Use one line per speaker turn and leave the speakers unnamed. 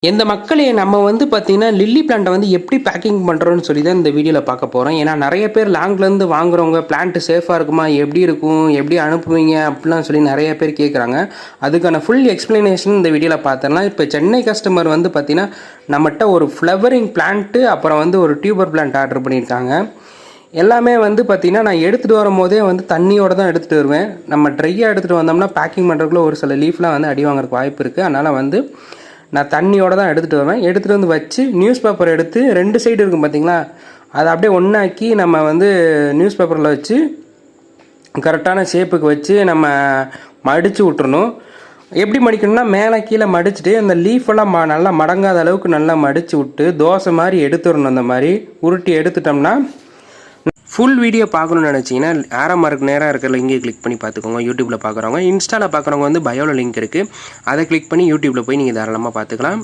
இந்த மக்களே நம்ம வந்து பார்த்தீங்கன்னா, லில்லி பிளான்ட்ட வந்து எப்படி பேக்கிங் பண்ணுறோம்னு சொல்லி தான் இந்த வீடியோல பார்க்க போறோம். ஏன்னா நெறைய பேர் லாங்லேருந்து வாங்குறவங்க பிளான்ட் சேஃபா இருக்குமா? எப்படி இருக்கும்? எப்படி அனுப்புவீங்க? அப்படிலாம் சொல்லி நெறைய பேர் கேட்குறாங்க. அதுக்கான ஃபுல் எக்ஸ்ப்ளனேஷன் இந்த வீடியோல பார்த்துடலாம். இப்போ சென்னை கஸ்டமர் வந்து பார்த்தீங்கன்னா, நம்மட்ட ஒரு ஃப்ளவரிங் பிளான்ட்டு அப்புறம் வந்து ஒரு டியூபர் பிளான்ட் ஆர்டர் பண்ணியிருக்காங்க. எல்லாமே வந்து பார்த்தீங்கன்னா, நான் எடுத்துகிட்டு வரும்போதே வந்து தண்ணியோட தான் எடுத்துகிட்டு வருவேன். நம்ம ட்ரையாக எடுத்துகிட்டு வந்தோம்னா பேக்கிங் பண்ணுறதுக்குள்ள ஒரு சில லீஃப்லாம் வந்து அடி வாங்குறதுக்கு வாய்ப்பு இருக்குது. அதனால் வந்து நான் தண்ணியோடு தான் எடுத்துகிட்டு வருவேன். எடுத்துகிட்டு வந்து வச்சு நியூஸ் பேப்பர் எடுத்து 2 சைடு இருக்கும் பார்த்தீங்களா, அதை அப்படியே ஒன்றாக்கி நம்ம வந்து நியூஸ் பேப்பரில் வச்சு கரெக்டான ஷேப்புக்கு வச்சு நம்ம மடித்து விட்டுறணும். எப்படி மடிக்கணும்னா, மேலே கீழே மடிச்சுட்டு அந்த லீஃபெல்லாம் நல்லா மடங்காத அளவுக்கு நல்லா மடித்து விட்டு தோசை மாதிரி எடுத்துடணும். அந்த மாதிரி உருட்டி எடுத்துட்டோம்னா, ஃபுல் வீடியோ பார்க்கணும்னு நினச்சிங்கன்னா ஆரோ மார்க் நேராக இருக்கிற லிங்கை கிளிக் பண்ணி பார்த்துக்கோங்க. யூடியூப்பில் பார்க்குறவங்க, இன்ஸ்டாவில் பார்க்குறவங்க வந்து பயோவில் லிங்க் இருக்குது, அதை கிளிக் பண்ணி யூடியூப்பில் போய் நீங்கள் தாராளமாக பார்த்துக்கலாம்.